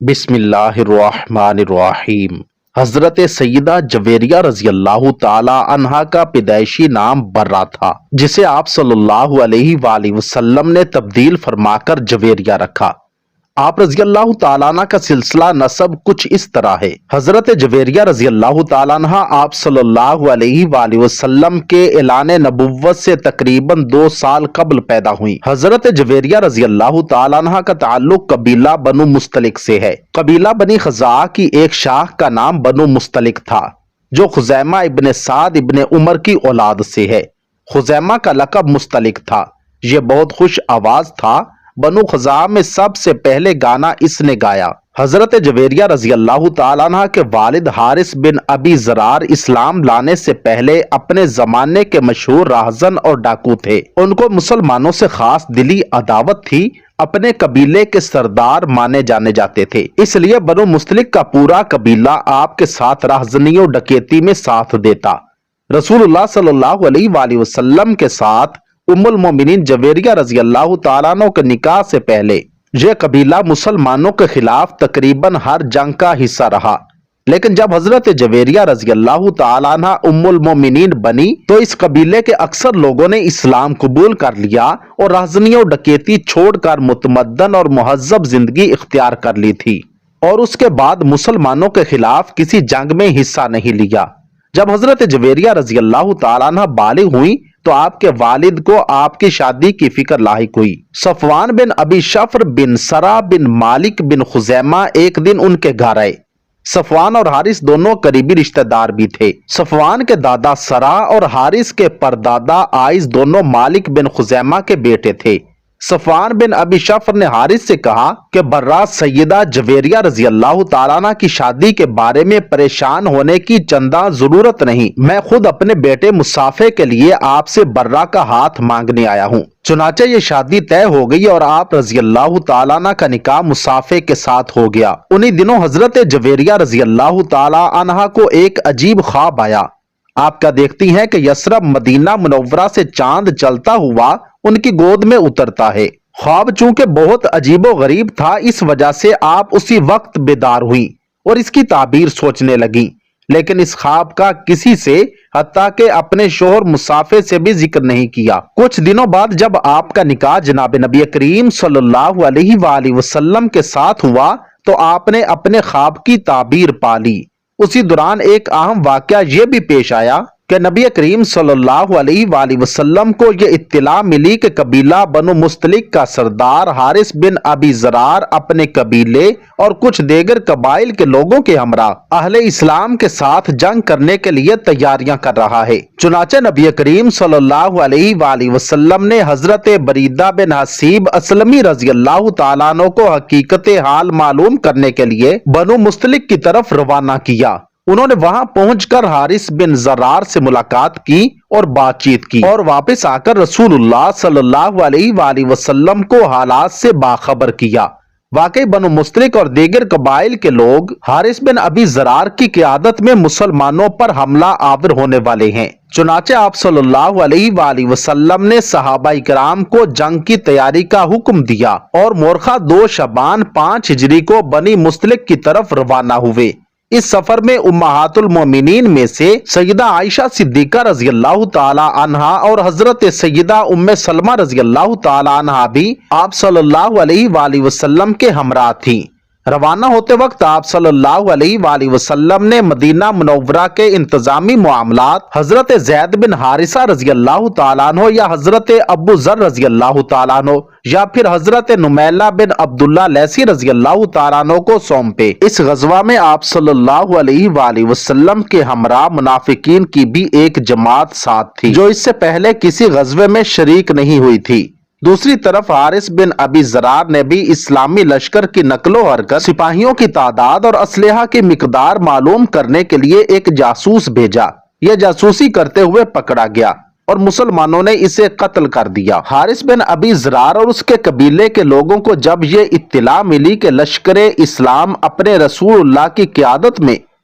بسم اللہ الرحمن الرحیم۔ حضرت سیدہ جویریہ رضی اللہ تعالی عنہا کا پیدائشی نام برہ تھا، جسے آپ صلی اللہ علیہ وآلہ وسلم نے تبدیل فرما کر جویریہ رکھا۔ آپ رضی اللہ تعالیٰ عنہ کا سلسلہ نسب کچھ اس طرح ہے۔ حضرت جویریہ رضی اللہ تعالیٰ عنہ آپ صلی اللہ علیہ وآلہ وسلم کے اعلان نبوت سے تقریباً 2 سال قبل پیدا ہوئی۔ حضرت جویریہ رضی اللہ تعالیٰ عنہ کا تعلق قبیلہ بنو مستلق سے ہے۔ قبیلہ بنی خزاعہ کی ایک شاخ کا نام بنو مستلق تھا، جو خزیمہ ابن سعد ابن عمر کی اولاد سے ہے۔ خزیمہ کا لقب مستلق تھا۔ یہ بہت خوش آواز تھا۔ بنو خزاعہ میں سب سے پہلے گانا اس نے گایا۔ حضرت جویریہ رضی اللہ تعالیٰ عنہ کے والد حارث بن ابی زرار اسلام لانے سے پہلے اپنے زمانے کے مشہور راہزن اور ڈاکو تھے۔ ان کو مسلمانوں سے خاص دلی عداوت تھی۔ اپنے قبیلے کے سردار مانے جانے جاتے تھے، اس لیے بنو مستلق کا پورا قبیلہ آپ کے ساتھ راہزنی اور ڈکیتی میں ساتھ دیتا۔ رسول اللہ صلی اللہ علیہ وآلہ وسلم کے ساتھ ام المومنین جویریہ رضی اللہ تعالیٰ عنہ کے نکاح سے پہلے یہ قبیلہ مسلمانوں کے خلاف تقریباً ہر جنگ کا حصہ رہا، لیکن جب حضرت جویریہ رضی اللہ تعالیٰ عنہ ام المومنین بنی تو اس قبیلے کے اکثر لوگوں نے اسلام قبول کر لیا اور راہزنی اور ڈکیتی چھوڑ کر متمدن اور مہذب زندگی اختیار کر لی تھی، اور اس کے بعد مسلمانوں کے خلاف کسی جنگ میں حصہ نہیں لیا۔ جب حضرت جویریہ رضی اللہ تعالیٰ عنہ بالغ ہوئی تو آپ کے والد کو آپ کی شادی کی فکر لاحق ہوئی۔ صفوان بن ابی شفر بن سرا بن مالک بن خزیمہ ایک دن ان کے گھر آئے۔ صفوان اور حارث دونوں قریبی رشتہ دار بھی تھے۔ صفوان کے دادا سرا اور حارث کے پردادا آئز دونوں مالک بن خزیمہ کے بیٹے تھے۔ صفوان بن ابی شفر نے حارث سے کہا کہ برہ سیدہ جویریہ رضی اللہ تعالیٰ عنہ کی شادی کے بارے میں پریشان ہونے کی چندہ ضرورت نہیں، میں خود اپنے بیٹے مصافے کے لیے آپ سے برہ کا ہاتھ مانگنے آیا ہوں۔ چنانچہ یہ شادی طے ہو گئی اور آپ رضی اللہ تعالیٰ عنہ کا نکاح مصافے کے ساتھ ہو گیا۔ انہی دنوں حضرت جویریہ رضی اللہ تعالیٰ عنہ کو ایک عجیب خواب آیا۔ آپ کیا دیکھتی ہیں کہ یثرب مدینہ منورہ سے چاند چلتا ہوا ان کی گود میں اترتا ہے۔ خواب چونکہ بہت عجیب و غریب تھا، اس وجہ سے آپ اسی وقت بیدار ہوئی اور اس کی تعبیر سوچنے لگی، لیکن اس خواب کا کسی سے حتیٰ کہ اپنے شوہر مصافے سے بھی ذکر نہیں کیا۔ کچھ دنوں بعد جب آپ کا نکاح جناب نبی کریم صلی اللہ علیہ وآلہ وسلم کے ساتھ ہوا تو آپ نے اپنے خواب کی تعبیر پالی۔ اسی دوران ایک اہم واقعہ یہ بھی پیش آیا کہ نبی کریم صلی اللہ علیہ وآلہ وسلم کو یہ اطلاع ملی کہ قبیلہ بنو مستلق کا سردار حارث بن ابی زرار اپنے قبیلے اور کچھ دیگر قبائل کے لوگوں کے ہمراہ اہل اسلام کے ساتھ جنگ کرنے کے لیے تیاریاں کر رہا ہے۔ چنانچہ نبی کریم صلی اللہ علیہ وآلہ وسلم نے حضرت بریدہ بن حسیب اسلمی رضی اللہ تعالیٰ عنہ کو حقیقت حال معلوم کرنے کے لیے بنو مستلق کی طرف روانہ کیا۔ انہوں نے وہاں پہنچ کر حارث بن زرار سے ملاقات کی اور بات چیت کی، اور واپس آ کر رسول اللہ صلی اللہ علیہ وآلہ وسلم کو حالات سے باخبر کیا۔ واقعی بنو مستلق اور دیگر قبائل کے لوگ حارث بن ابی زرار کی قیادت میں مسلمانوں پر حملہ آور ہونے والے ہیں۔ چنانچہ آپ صلی اللہ علیہ وآلہ وسلم نے صحابہ کرام کو جنگ کی تیاری کا حکم دیا اور مورخہ 2 شعبان 5 ہجری کو بنی مستلق کی طرف روانہ ہوئے۔ اس سفر میں امہات المومنین میں سے سیدہ عائشہ صدیقہ رضی اللہ تعالی عنہا اور حضرت سیدہ ام سلمہ رضی اللہ تعالی عنہا بھی آپ صلی اللہ علیہ وآلہ وسلم کے ہمراہ تھیں۔ روانہ ہوتے وقت آپ صلی اللہ علیہ وآلہ وسلم نے مدینہ منورہ کے انتظامی معاملات حضرت زید بن حارثہ رضی اللہ تعالیٰ عنہ یا حضرت ابو ذر رضی اللہ تعالیٰ عنہ یا پھر حضرت نمیلہ بن عبداللہ لیثی رضی اللہ تعالیٰ عنہ کو سونپے۔ اس غزوہ میں آپ صلی اللہ علیہ وآلہ وسلم کے ہمراہ منافقین کی بھی ایک جماعت ساتھ تھی، جو اس سے پہلے کسی غزوے میں شریک نہیں ہوئی تھی۔ دوسری طرف حارث بن ابی زرار نے بھی اسلامی لشکر کی نقل و حرکت، سپاہیوں کی تعداد اور اسلحہ کی مقدار معلوم کرنے کے لیے ایک جاسوس بھیجا۔ یہ جاسوسی کرتے ہوئے پکڑا گیا اور مسلمانوں نے اسے قتل کر دیا۔ حارث بن ابی زرار اور اس کے قبیلے کے لوگوں کو جب یہ اطلاع ملی کہ لشکر اسلام اپنے رسول اللہ کی قیادت میں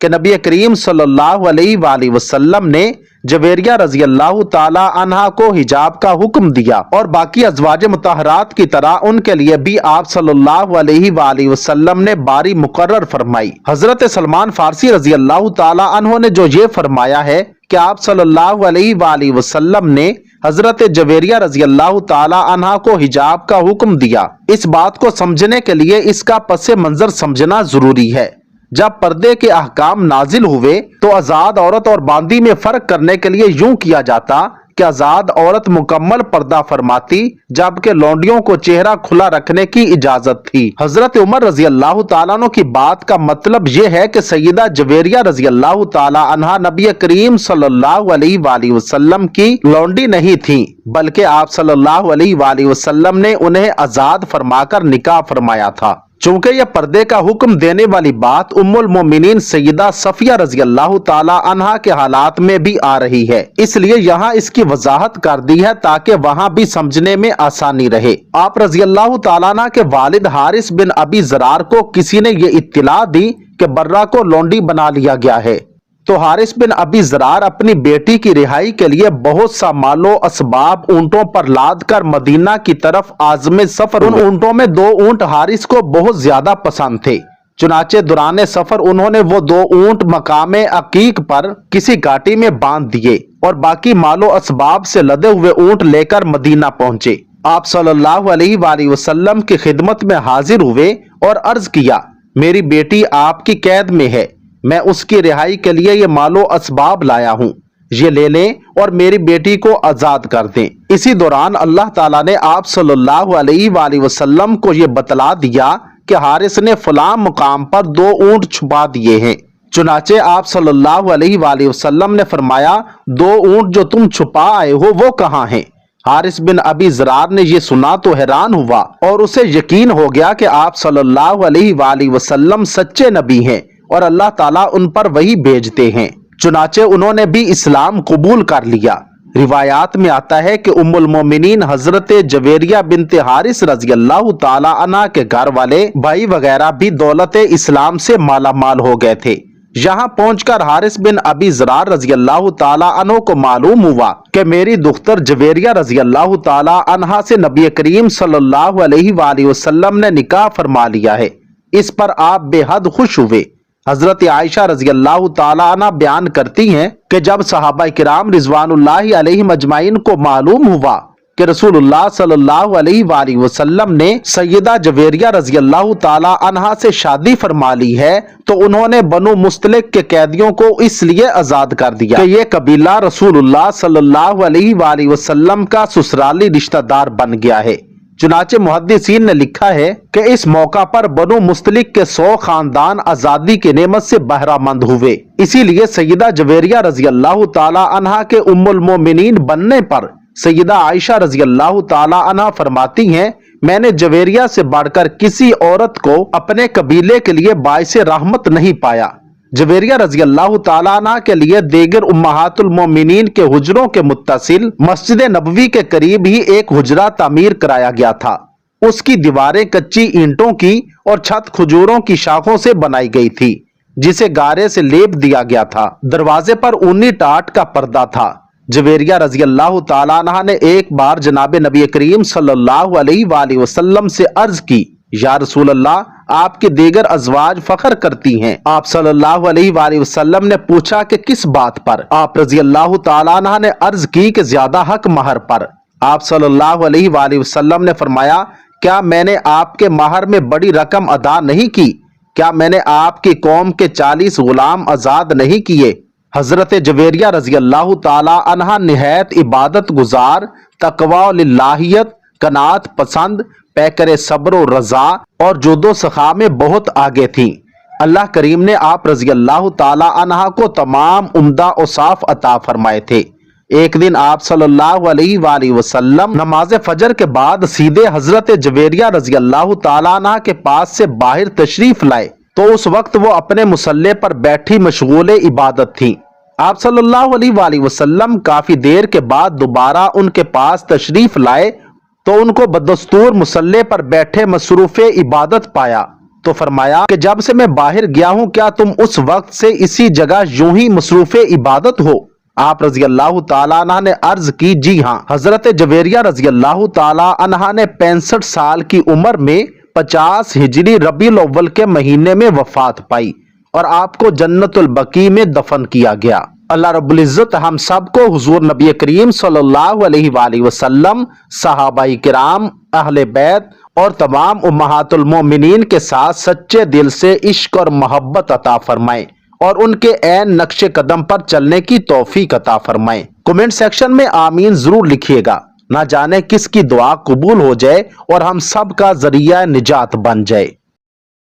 کہ نبی کریم صلی اللہ علیہ وآلہ وسلم نے جویریہ رضی اللہ تعالی عنہا کو حجاب کا حکم دیا اور باقی ازواج مطہرات کی طرح ان کے لیے بھی آپ صلی اللہ علیہ وآلہ وسلم نے باری مقرر فرمائی۔ حضرت سلمان فارسی رضی اللہ تعالی عنہ نے جو یہ فرمایا ہے کہ آپ صلی اللہ علیہ وآلہ وسلم نے حضرت جویریہ رضی اللہ تعالی عنہا کو حجاب کا حکم دیا، اس بات کو سمجھنے کے لیے اس کا پس منظر سمجھنا ضروری ہے۔ جب پردے کے احکام نازل ہوئے تو آزاد عورت اور باندی میں فرق کرنے کے لیے یوں کیا جاتا کہ آزاد عورت مکمل پردہ فرماتی جبکہ لونڈیوں کو چہرہ کھلا رکھنے کی اجازت تھی۔ حضرت عمر رضی اللہ تعالیٰ عنہ کی بات کا مطلب یہ ہے کہ سیدہ جویریہ رضی اللہ تعالیٰ عنہا نبی کریم صلی اللہ علیہ وآلہ وسلم کی لونڈی نہیں تھیں، بلکہ آپ صلی اللہ علیہ وآلہ وسلم نے انہیں آزاد فرما کر نکاح فرمایا تھا۔ چونکہ یہ پردے کا حکم دینے والی بات ام المومنین سیدہ صفیہ رضی اللہ تعالی عنہا کے حالات میں بھی آ رہی ہے، اس لیے یہاں اس کی وضاحت کر دی ہے تاکہ وہاں بھی سمجھنے میں آسانی رہے۔ آپ رضی اللہ تعالیٰ عنہ کے والد حارث بن ابی زرار کو کسی نے یہ اطلاع دی کہ برہ کو لونڈی بنا لیا گیا ہے، تو حارث بن ابی زرار اپنی بیٹی کی رہائی کے لیے بہت سا مال و اسباب اونٹوں پر لاد کر مدینہ کی طرف عازم سفر ہوئے۔ ان اونٹوں میں 2 اونٹ حارث کو بہت زیادہ پسند تھے، چنانچہ دوران سفر انہوں نے وہ 2 اونٹ مقام عقیق پر کسی گھاٹی میں باندھ دیے اور باقی مال و اسباب سے لدے ہوئے اونٹ لے کر مدینہ پہنچے۔ آپ صلی اللہ علیہ وآلہ وسلم کی خدمت میں حاضر ہوئے اور عرض کیا، میری بیٹی آپ کی قید میں ہے، میں اس کی رہائی کے لیے یہ مال و اسباب لایا ہوں، یہ لے لیں اور میری بیٹی کو آزاد کر دیں۔ اسی دوران اللہ تعالیٰ نے آپ صلی اللہ علیہ وآلہ وسلم کو یہ بتلا دیا کہ حارث نے فلاں مقام پر 2 اونٹ چھپا دیے ہیں۔ چنانچہ آپ صلی اللہ علیہ وآلہ وسلم نے فرمایا، 2 اونٹ جو تم چھپا آئے ہو وہ کہاں ہیں؟ حارث بن ابی زرار نے یہ سنا تو حیران ہوا اور اسے یقین ہو گیا کہ آپ صلی اللہ علیہ وآلہ وسلم سچے نبی ہیں اور اللہ تعالیٰ ان پر وہی بھیجتے ہیں۔ چنانچہ انہوں نے بھی اسلام قبول کر لیا۔ روایات میں آتا ہے کہ ام المومنین حضرت جویریہ بنت حارث رضی اللہ تعالی عنہ کے گھر والے بھائی وغیرہ بھی دولت اسلام سے مالا مال ہو گئے تھے۔ یہاں پہنچ کر حارث بن ابی زرار رضی اللہ تعالی عنہ کو معلوم ہوا کہ میری دختر جویریہ رضی اللہ تعالی عنہ سے نبی کریم صلی اللہ علیہ وآلہ وسلم نے نکاح فرما لیا ہے۔ اس پر آپ بے حد خوش ہوئے۔ حضرت عائشہ رضی اللہ تعالی عنہ بیان کرتی ہیں کہ جب صحابہ کرام رضوان اللہ علیہم اجمعین کو معلوم ہوا کہ رسول اللہ صلی اللہ علیہ وآلہ وسلم نے سیدہ جویریہ رضی اللہ تعالی عنہا سے شادی فرما لی ہے تو انہوں نے بنو مستلق کے قیدیوں کو اس لیے آزاد کر دیا کہ یہ قبیلہ رسول اللہ صلی اللہ علیہ وآلہ وسلم کا سسرالی رشتہ دار بن گیا ہے۔ چنانچہ محدثین نے لکھا ہے کہ اس موقع پر بنو مستلق کے 100 خاندان آزادی کی نعمت سے بہرہ مند ہوئے۔ اسی لیے سیدہ جویریہ رضی اللہ تعالی عنہا کے ام المومنین بننے پر سیدہ عائشہ رضی اللہ تعالی عنہا فرماتی ہیں، میں نے جویریہ سے بڑھ کر کسی عورت کو اپنے قبیلے کے لیے باعث رحمت نہیں پایا۔ جویریہ رضی اللہ تعالیٰ عنہ کے لیے دیگر امہات المومنین کے حجروں کے متصل مسجد نبوی کے قریب ہی ایک حجرہ تعمیر کرایا گیا تھا۔ اس کی دیواریں کچی اینٹوں کی اور چھت کھجوروں کی شاخوں سے بنائی گئی تھی جسے گارے سے لیپ دیا گیا تھا۔ دروازے پر اونی ٹاٹ کا پردہ تھا۔ جویریہ رضی اللہ تعالیٰ عنہ نے ایک بار جناب نبی کریم صلی اللہ علیہ وآلہ وسلم سے عرض کی، یا رسول اللہ، آپ کے دیگر ازواج فخر کرتی ہیں۔ آپ صلی اللہ علیہ وآلہ وسلم نے پوچھا کہ کس بات پر؟ آپ رضی اللہ تعالیٰ عنہ نے عرض کی کہ زیادہ حق مہر پر۔ آپ صلی اللہ علیہ وآلہ وسلم نے فرمایا، کیا میں نے آپ کے مہر میں بڑی رقم ادا نہیں کی؟ کیا میں نے آپ کی قوم کے 40 غلام آزاد نہیں کیے؟ حضرت جویریہ رضی اللہ تعالی عنہا نہایت عبادت گزار، تقوی و للہیت، قناعت پسند، پیکر صبر و رضا اور جود و سخا میں بہت آگے تھیں۔ اللہ کریم نے آپ رضی اللہ تعالی عنہا کو تمام عمدہ اوصاف عطا فرمائے تھے۔ ایک دن آپ صلی اللہ علیہ وآلہ وسلم نماز فجر کے بعد سیدھے حضرت جویریہ رضی اللہ تعالی عنہا کے پاس سے باہر تشریف لائے تو اس وقت وہ اپنے مصلے پر بیٹھی مشغول عبادت تھیں۔ آپ صلی اللہ علیہ وآلہ وسلم کافی دیر کے بعد دوبارہ ان کے پاس تشریف لائے تو ان کو بدستور مصلے پر بیٹھے مصروف عبادت پایا تو فرمایا کہ جب سے میں باہر گیا ہوں کیا تم اس وقت سے اسی جگہ یوں ہی مصروف عبادت ہو؟ آپ رضی اللہ تعالیٰ عنہ نے عرض کی جی ہاں۔ حضرت جویریہ رضی اللہ تعالیٰ عنہ نے 65 سال کی عمر میں 50 ہجری ربیع الاول کے مہینے میں وفات پائی اور آپ کو جنت البقیع میں دفن کیا گیا۔ اللہ رب العزت ہم سب کو حضور نبی کریم صلی اللہ علیہ وآلہ وسلم، صحابہ کرام، اہل بیت اور تمام امہات المومنین کے ساتھ سچے دل سے عشق اور محبت عطا فرمائے اور ان کے عین نقش قدم پر چلنے کی توفیق عطا فرمائے۔ کمنٹ سیکشن میں آمین ضرور لکھیے گا، نہ جانے کس کی دعا قبول ہو جائے اور ہم سب کا ذریعہ نجات بن جائے۔